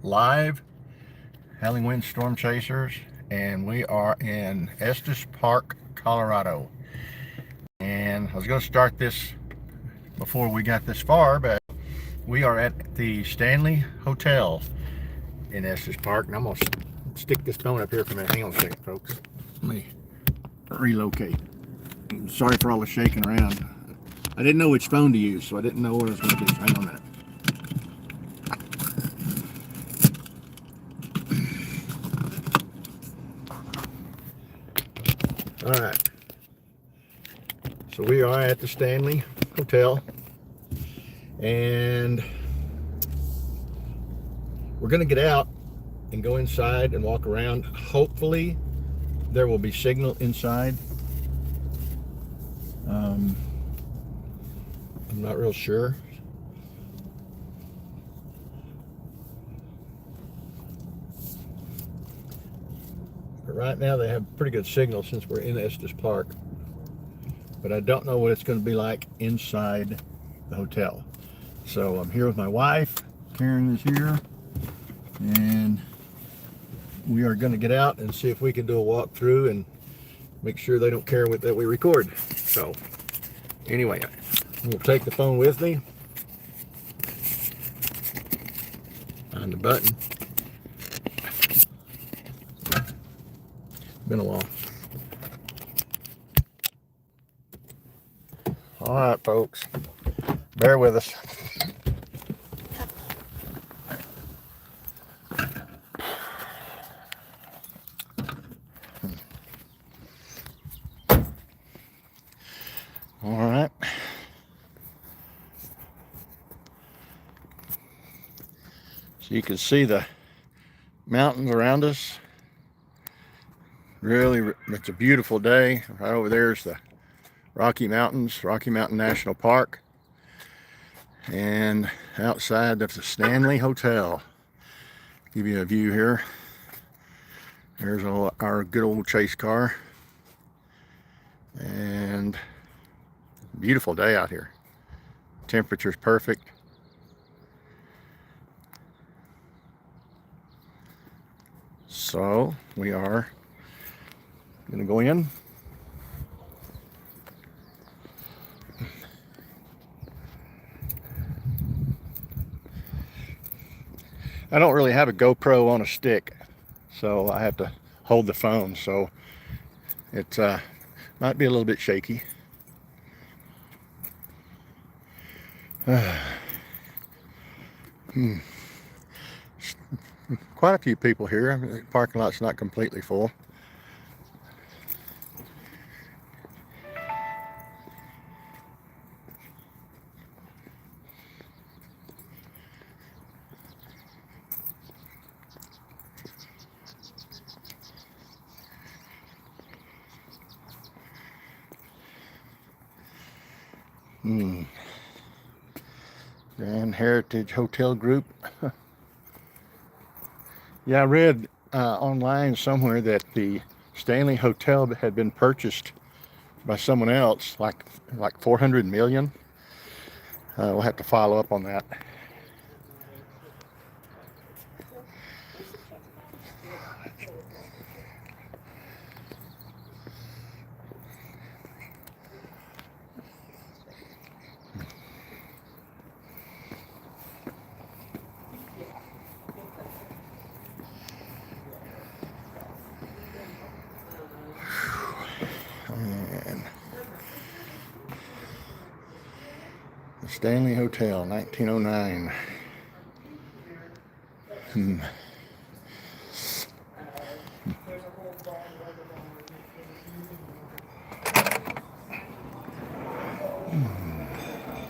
live howling wind storm chasers, and we are in Estes Park, Colorado. And I was going to start this before we got this far, but we are at the Stanley Hotel in Estes Park, and I'm going to stick this phone up here for a minute. Hang on a second, folks. Let me relocate. Sorry for all the shaking around. I didn't know which phone to use, so I didn't know what I was going to do. Hang on a minute. All right. So we are at the Stanley Hotel, and we're going to get out and go inside and walk around. Hopefully there will be signal inside. I'm not real sure. But right now they have pretty good signal since we're in Estes Park. But I don't know what it's going to be like inside the hotel. So I'm here with my wife. Karen is here. And we are going to get out and see if we can do a walkthrough and make sure they don't care that we record. So anyway, I'm going to take the phone with me. Find the button. Been a while. All right, folks, bear with us. All right. So you can see the mountains around us. Really, it's a beautiful day. Right over there is the Rocky Mountains, Rocky Mountain National Park. And outside, that's the Stanley Hotel. Give you a view here. There's our good old chase car. And beautiful day out here. Temperature's perfect. So we are going to go in. I don't really have a GoPro on a stick, so I have to hold the phone, so it might be a little bit shaky. Quite a few people here. I mean, the parking lot's not completely full. Grand Heritage Hotel Group. Yeah, I read online somewhere that the Stanley Hotel had been purchased by someone else, like 400 million. We'll have to follow up on that. And the Stanley Hotel, 1909.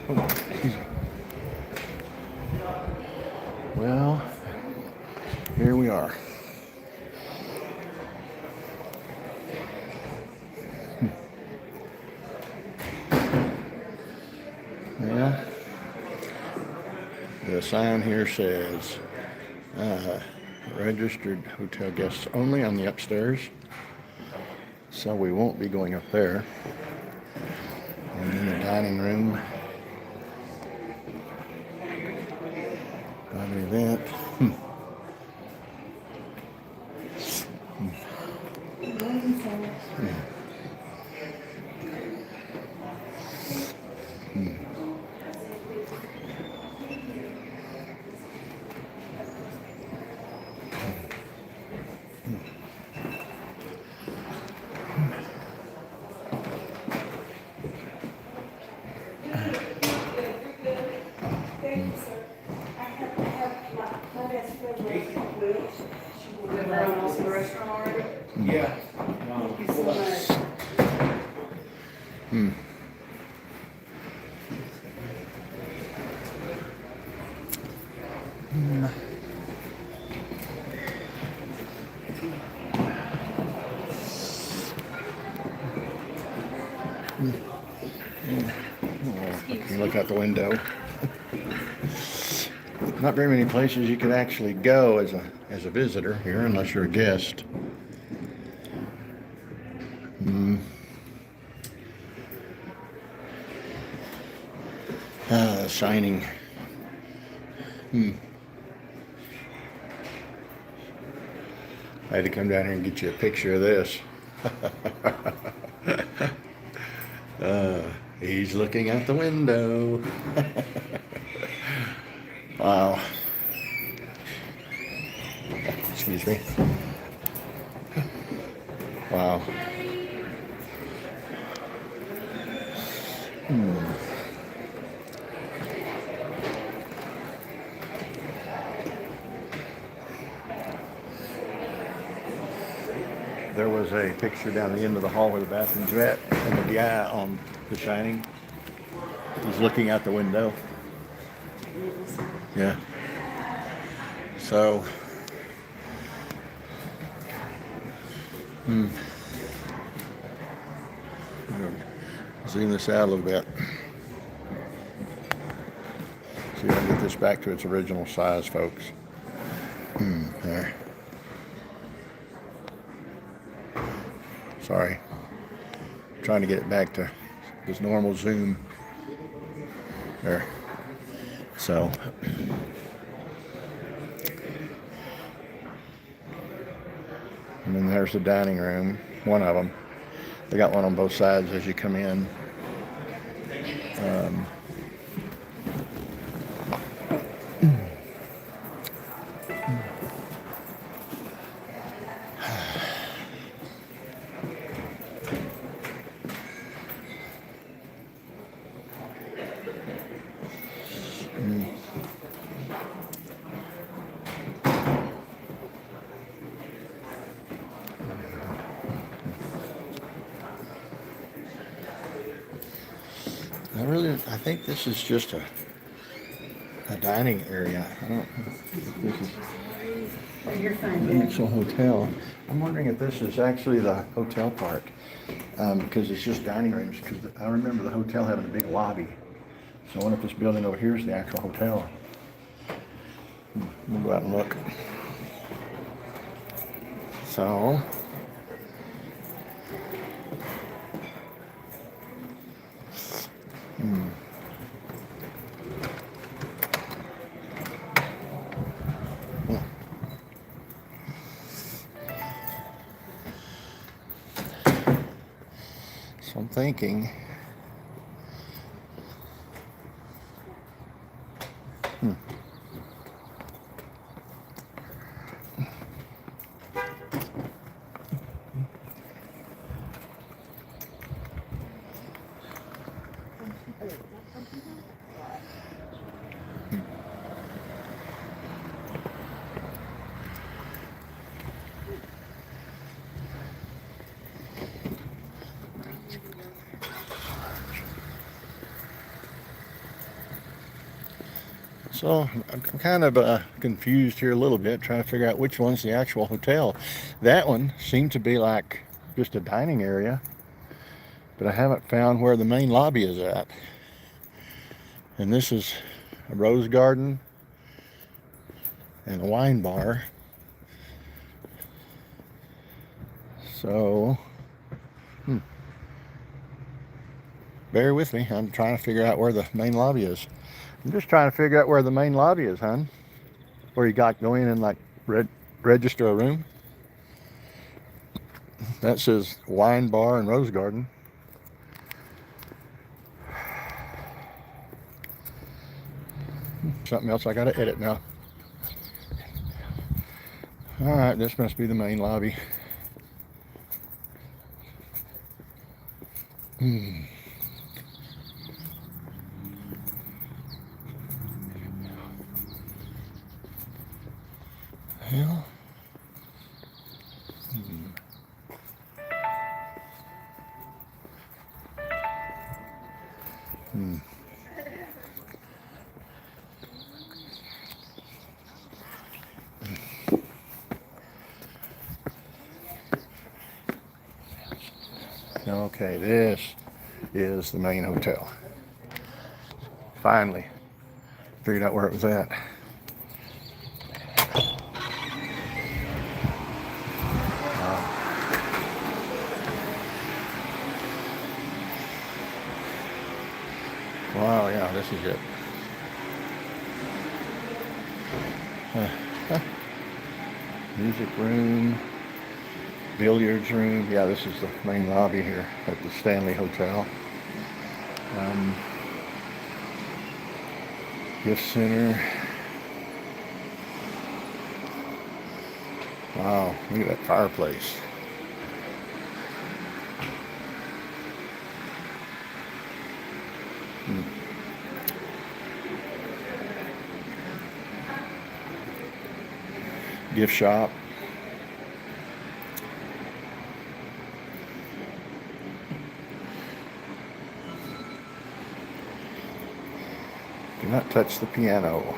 Oh, excuse me. Well, here we are. Yeah. The sign here says registered hotel guests only on the upstairs. So we won't be going up there. And then the dining room. Private event. Everyone else in the restaurant already? Yeah. Thank you so much. Hmm. You look out the window. Not very many places you could actually go as a visitor here, unless you're a guest. Shining. I had to come down here and get you a picture of this. He's looking out the window. Wow. Excuse me. Wow. There was a picture down the end of the hall where the bathroom's at, and the guy on The Shining, he's looking out the window. Yeah. So, zoom this out a little bit. See if I can get this back to its original size, folks. There. Sorry. Trying to get it back to this normal zoom. There. So. And then there's the dining room, one of them. They got one on both sides as you come in. I think this is just a dining area. I don't think this is You're fine, the Dad. actual hotel. I'm wondering if this is actually the hotel part, because it's just dining rooms. Because I remember the hotel having a big lobby. So I wonder if this building over here is the actual hotel. We'll go out and look. So. So I'm thinking, so I'm kind of confused here a little bit, trying to figure out which one's the actual hotel. That one seemed to be like just a dining area, but I haven't found where the main lobby is at. And this is a rose garden and a wine bar. So, bear with me. I'm trying to figure out where the main lobby is. I'm just trying to figure out where the main lobby is, hon. Where you got go in and like register a room. That says wine bar and rose garden. Something else I gotta edit now. All right, this must be the main lobby. Well, okay, this is the main hotel. Finally figured out where it was at. Wow, yeah, this is it. Music room, billiards room. Yeah, this is the main lobby here at the Stanley Hotel. Gift center. Wow, look at that fireplace. Gift shop. Do not touch the piano.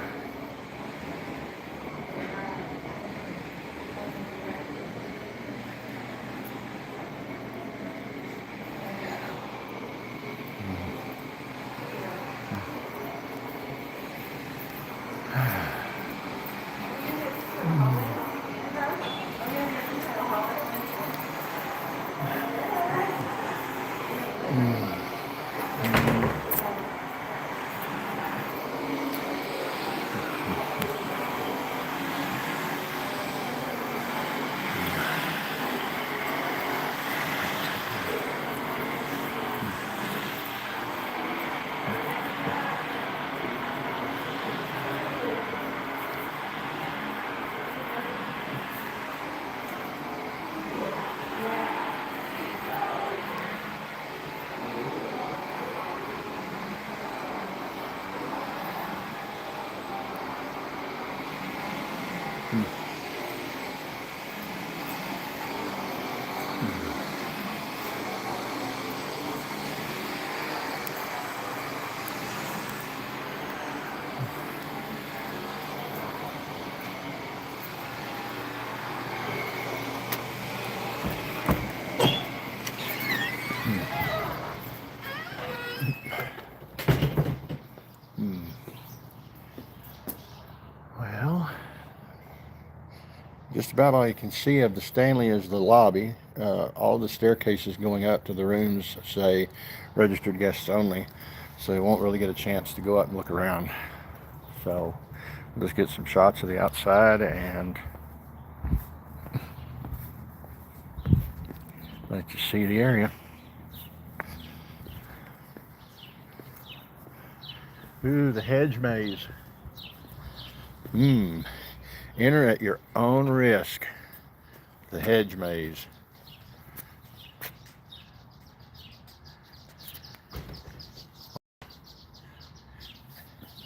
Well, just about all you can see of the Stanley is the lobby. All the staircases going up to the rooms say registered guests only, so you won't really get a chance to go up and look around. So we'll just get some shots of the outside and let you see the area. Ooh, the hedge maze. Enter at your own risk. The hedge maze.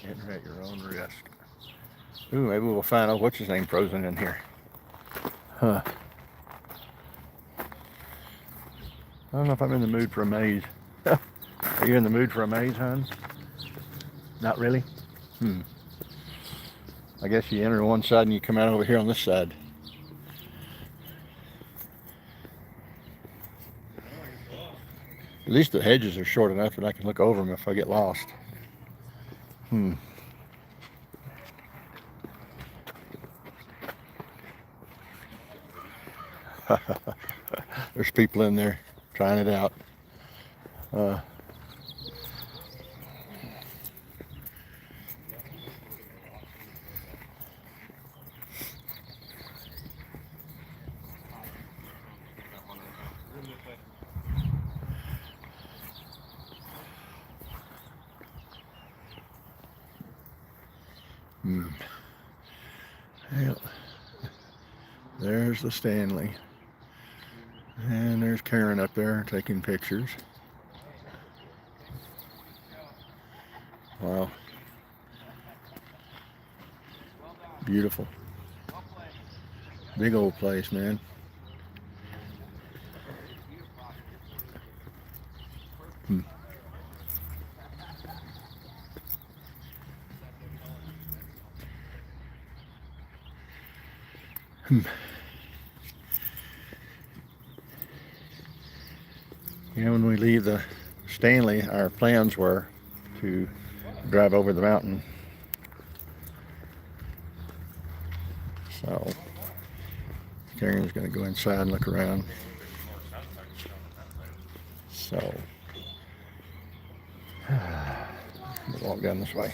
Enter at your own risk. Ooh, maybe we'll find out what's his name frozen in here. Huh. I don't know if I'm in the mood for a maze. Are you in the mood for a maze, hon? Not really? I guess you enter on one side and you come out over here on this side. At least the hedges are short enough that I can look over them if I get lost. There's people in there trying it out. Well, there's the Stanley. And there's Karen up there taking pictures. Wow. Beautiful. Big old place, man. Hmm. Hmm. Yeah, when we leave the Stanley, our plans were to drive over the mountain. So Karen's going to go inside and look around. So we'll walk down this way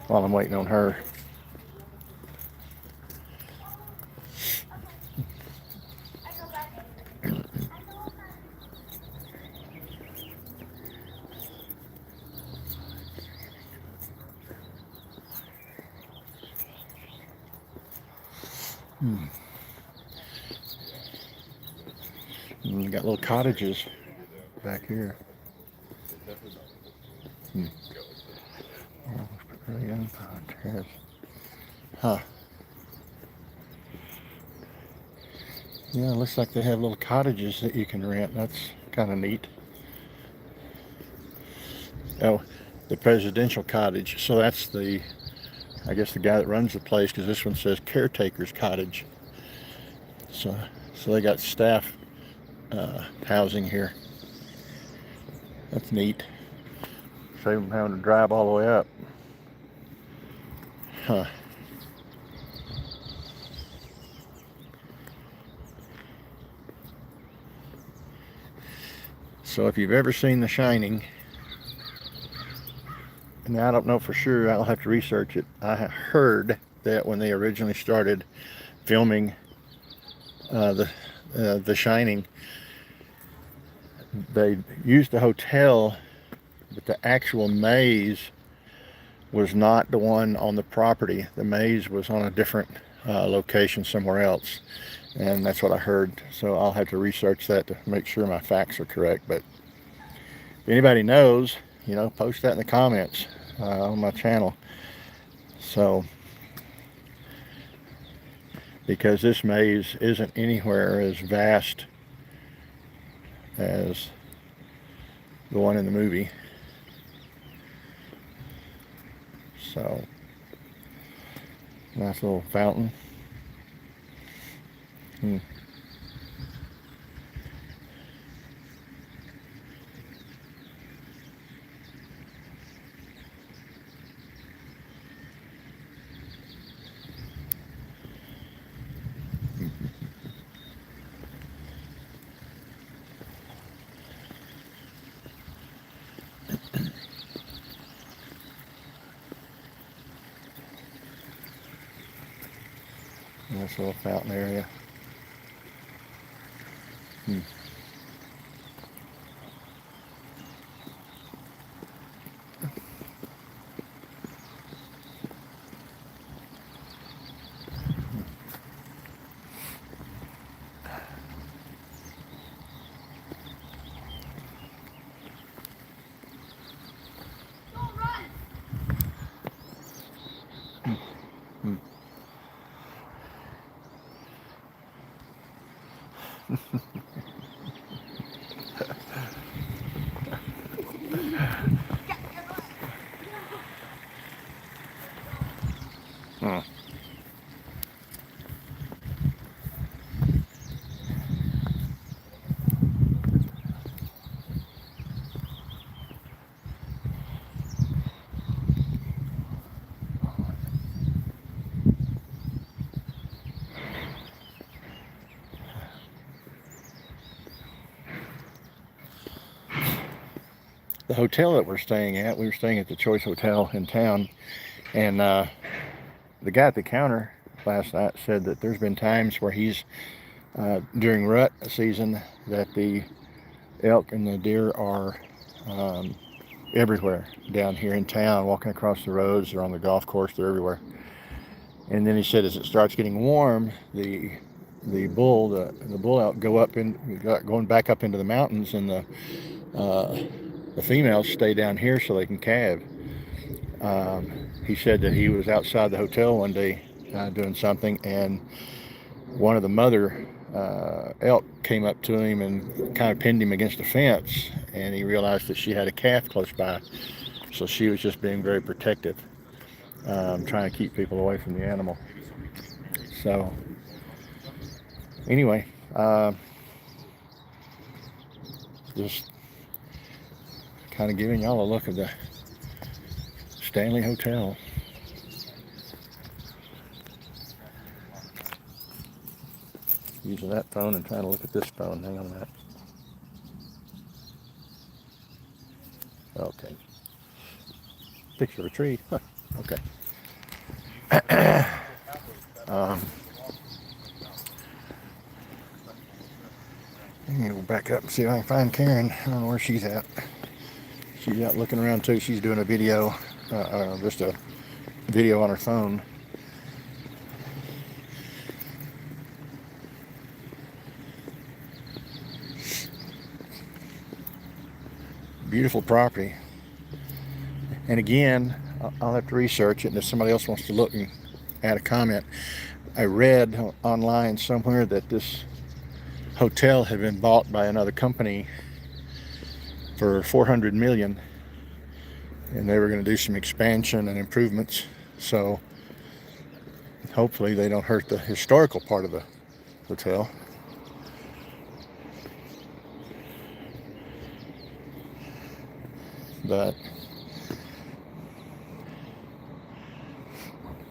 while I'm waiting on her. Hmm. And we got little cottages back here. Hmm. Huh. Yeah, it looks like they have little cottages that you can rent. That's kind of neat. Oh, the presidential cottage. So that's the, I guess, the guy that runs the place, because this one says caretaker's cottage. So they got staff housing here. That's neat. Save them having to drive all the way up. Huh. So if you've ever seen The Shining, now I don't know for sure, I'll have to research it. I heard that when they originally started filming The Shining, they used the hotel, but the actual maze was not the one on the property. The maze was on a different location somewhere else, and that's what I heard. So I'll have to research that to make sure my facts are correct. But if anybody knows, you know, post that in the comments on my channel. So, because this maze isn't anywhere as vast as the one in the movie. So, nice little fountain. Hmm. Nice little fountain area. Hmm. Hmm. Hmm. The hotel that we're staying at, we were staying at the Choice Hotel in town, and the guy at the counter last night said that there's been times where he's during rut season that the elk and the deer are everywhere down here in town, walking across the roads. They're on the golf course. They're everywhere. And then he said as it starts getting warm, the bull elk going back up into the mountains, and the females stay down here so they can calve. He said that he was outside the hotel one day doing something, and one of the mother elk came up to him and kind of pinned him against the fence, and he realized that she had a calf close by, so she was just being very protective, trying to keep people away from the animal. So anyway, just kind of giving y'all a look at the Stanley Hotel. Using that phone and trying to look at this phone. Hang on a minute. Okay. Picture of a tree. Huh. Okay. I'm gonna go back up and see if I can find Karen. I don't know where she's at. She's out looking around too. She's doing a video, just a video on her phone. Beautiful property. And again, I'll have to research it, and if somebody else wants to look and add a comment. I read online somewhere that this hotel had been bought by another company for $400 million, and they were going to do some expansion and improvements. So hopefully they don't hurt the historical part of the hotel. But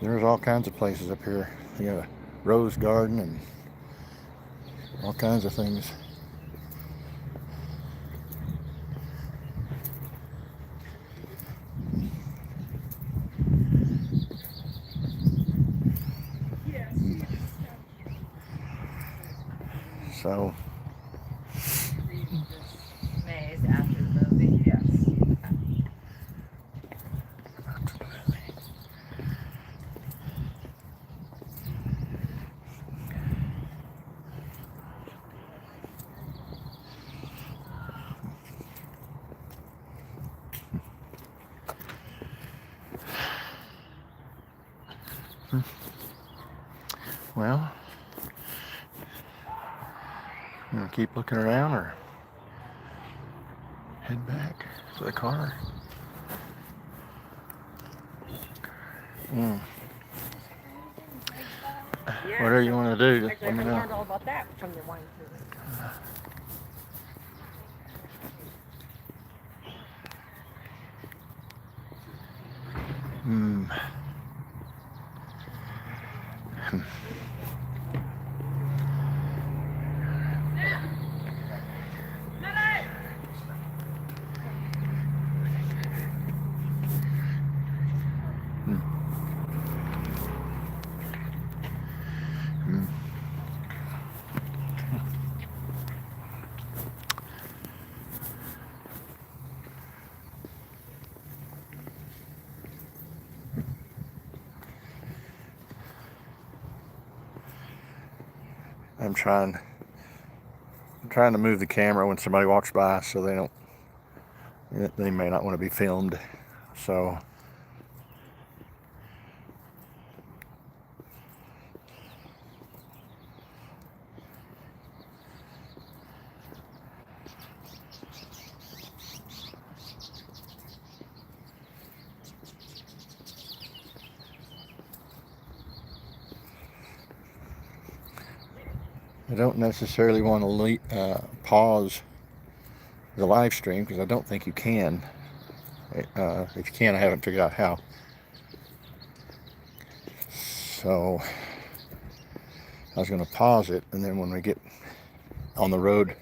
there's all kinds of places up here. You got a rose garden and all kinds of things. So Maze after the movie, yes. well, you gonna keep looking around or head back to the car? Whatever you want to do, just let me I know. learned all about that from your wine tour. I'm trying to move the camera when somebody walks by so they may not want to be filmed. So I don't necessarily want to pause the live stream because I don't think you can. If you can, I haven't figured out how. So I was going to pause it, and then when we get on the road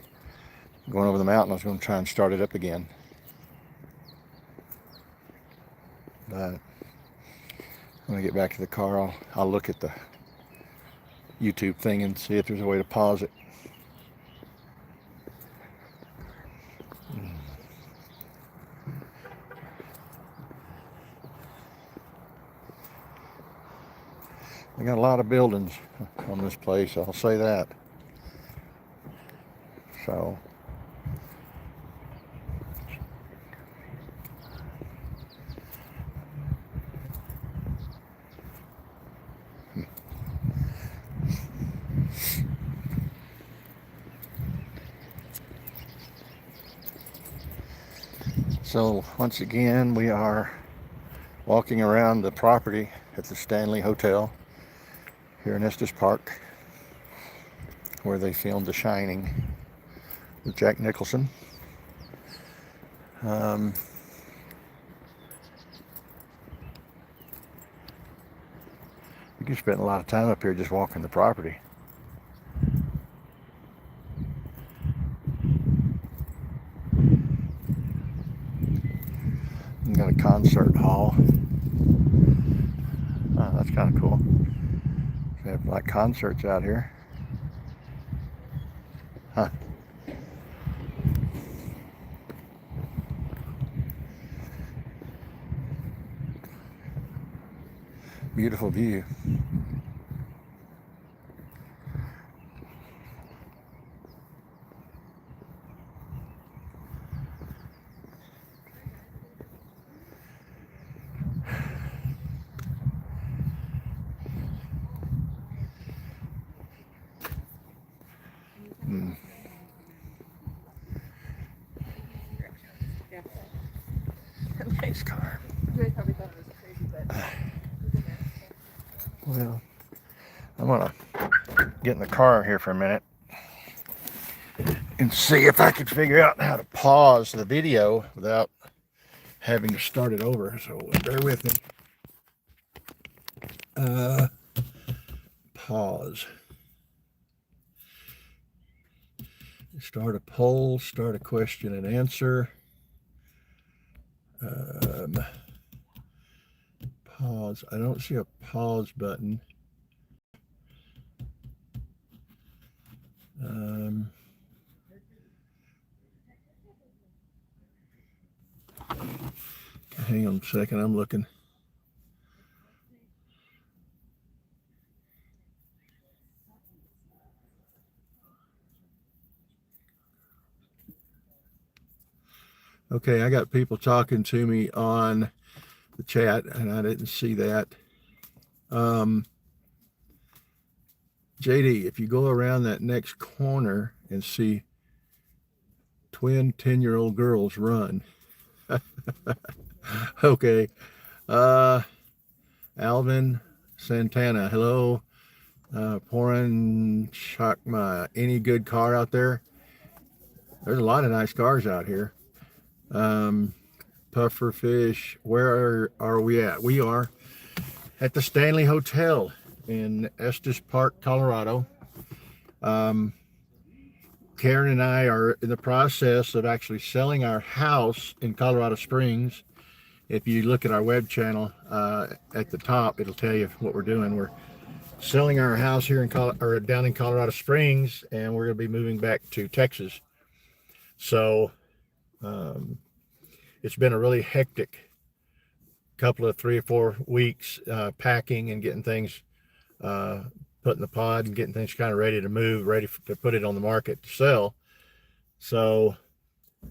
going over the mountain, I was going to try and start it up again. But when I get back to the car, I'll look at the YouTube thing and see if there's a way to pause it. We got a lot of buildings on this place, I'll say that. So So once again, we are walking around the property at the Stanley Hotel here in Estes Park, where they filmed The Shining with Jack Nicholson. You can spend a lot of time up here just walking the property. We got a concert hall. Oh, that's kind of cool. They have like concerts out here. Huh. Beautiful view. Nice car. They probably thought it was crazy, but Well, I'm gonna get in the car here for a minute and see if I can figure out how to pause the video without having to start it over. So bear with me. Pause. Start a poll, start a question and answer. Pause. I don't see a pause button. Hang on a second, I'm looking. Okay, I got people talking to me on the chat and I didn't see that. JD, if you go around that next corner and see twin 10-year-old girls run. Okay. Alvin Santana, hello. Poran Chakma, any good car out there? There's a lot of nice cars out here. Pufferfish, where are we at? We are at the Stanley Hotel in Estes Park, Colorado. Karen and I are in the process of actually selling our house in Colorado Springs. If you look at our web channel at the top, it'll tell you what we're doing. We're selling our house here in down in Colorado Springs, and we're going to be moving back to Texas. So it's been a really hectic couple of 3 or 4 weeks packing and getting things put in the pod and getting things kind of ready to move, ready to put it on the market to sell. So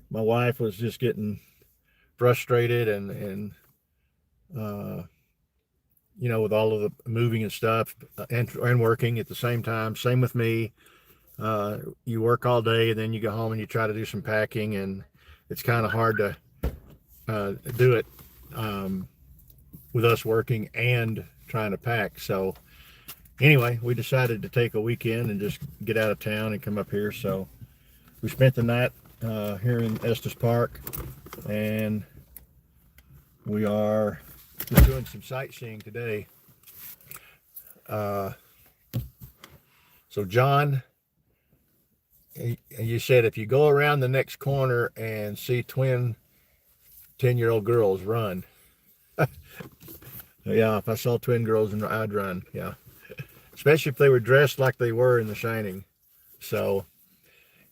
my wife was just getting frustrated and you know, with all of the moving and stuff and working at the same time. Same with me. You work all day and then you go home and you try to do some packing, and it's kind of hard to do it with us working and trying to pack. So anyway, we decided to take a weekend and just get out of town and come up here. So we spent the night here in Estes Park, and we are just doing some sightseeing today. So John, you said if you go around the next corner and see twin 10-year-old girls, run. Yeah, if I saw twin girls, I'd run. Yeah, especially if they were dressed like they were in The Shining. So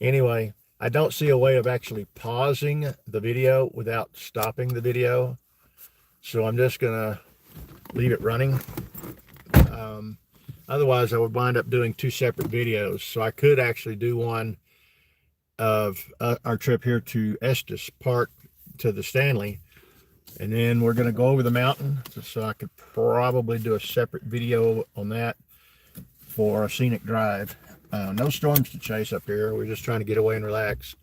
anyway, I don't see a way of actually pausing the video without stopping the video. So I'm just gonna leave it running. Otherwise I would wind up doing 2 separate videos. So I could actually do one of our trip here to Estes Park to the Stanley, and then we're going to go over the mountain. So I could probably do a separate video on that for a scenic drive. No storms to chase up here. We're just trying to get away and relax.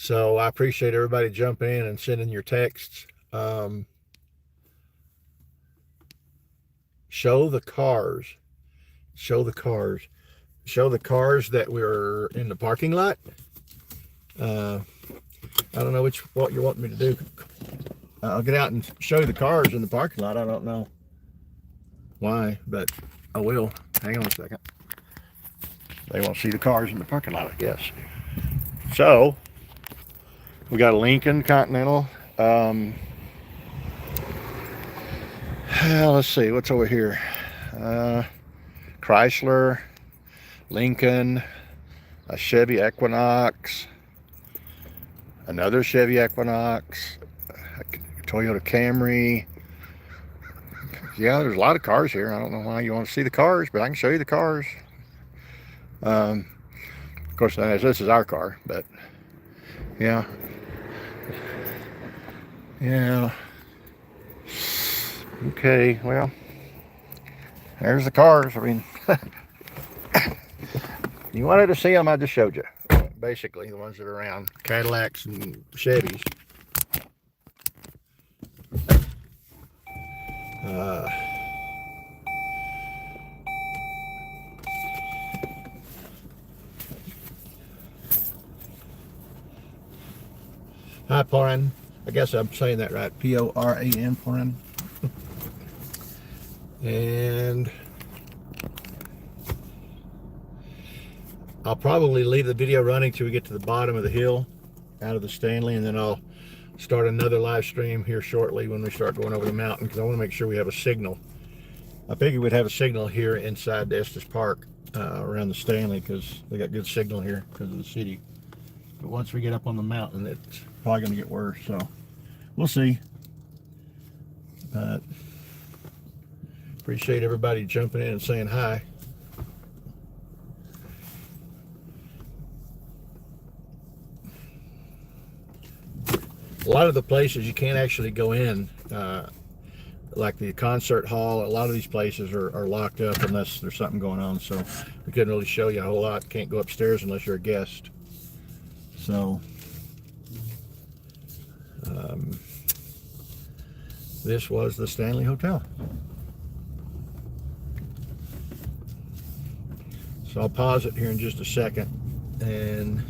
So I appreciate everybody jumping in and sending your texts. Show the cars. Show the cars. Show the cars that were in the parking lot. I don't know what you want me to do. I'll get out and show you the cars in the parking lot. I don't know why, but I will. Hang on a second. They want to see the cars in the parking lot, I guess. So, we got a Lincoln Continental. Let's see, what's over here? Chrysler, Lincoln, a Chevy Equinox, another Chevy Equinox, a Toyota Camry. Yeah, there's a lot of cars here. I don't know why you want to see the cars, but I can show you the cars. Of course, this is our car, but yeah. Yeah. Okay, well, there's the cars. I mean, you wanted to see them, I just showed you. Basically, the ones that are around. Cadillacs and Chevys. Hi, Poran. I guess I'm saying that right. P-O-R-A-N, Poran. And I'll probably leave the video running till we get to the bottom of the hill out of the Stanley, and then I'll start another live stream here shortly when we start going over the mountain, because I want to make sure we have a signal. I figured we'd have a signal here inside the Estes Park around the Stanley, because they got good signal here because of the city. But once we get up on the mountain, it's probably going to get worse, so we'll see. But appreciate everybody jumping in and saying hi. A lot of the places you can't actually go in, like the concert hall. A lot of these places are locked up unless there's something going on, so we couldn't really show you a whole lot. Can't go upstairs unless you're a guest. So this was the Stanley Hotel. So I'll pause it here in just a second and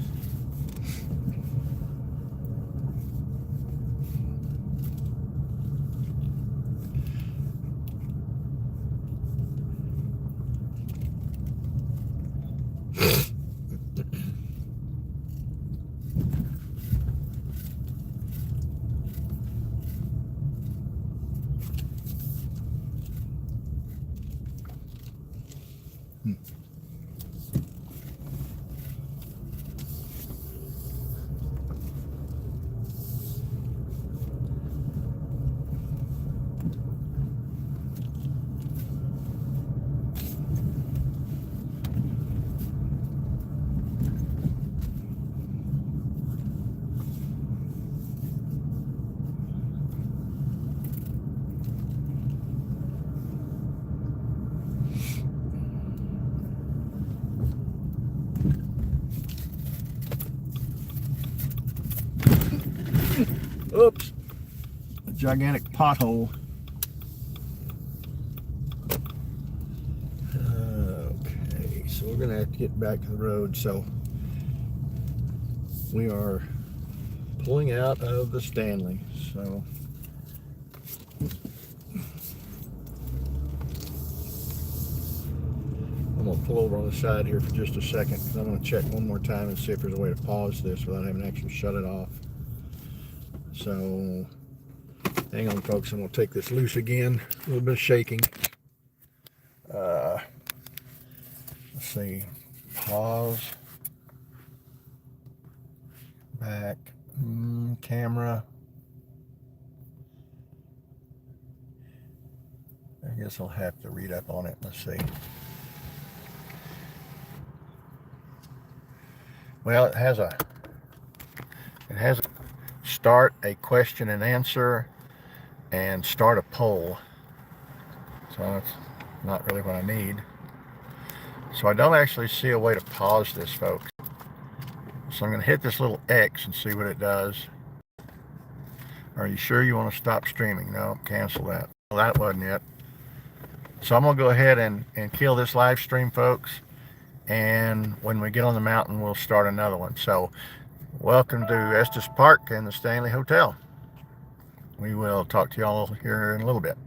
oops, a gigantic pothole. Okay, so we're gonna have to get back to the road. So we are pulling out of the Stanley. So I'm gonna pull over on the side here for just a second, because I'm gonna check one more time and see if there's a way to pause this without having to actually shut it off. So hang on, folks, I'm going to take this loose again. A little bit of shaking. Let's see. Pause. Back. Camera. I guess I'll have to read up on it. Let's see. Well, it has a start a question and answer and start a poll. So that's not really what I need. So I don't actually see a way to pause this, folks. So I'm going to hit this little X and see what it does. Are you sure you want to stop streaming? No, cancel that. Well, that wasn't it. So I'm going to go ahead and kill this live stream, folks. And when we get on the mountain, we'll start another one. So welcome to Estes Park and the Stanley Hotel. We will talk to y'all here in a little bit.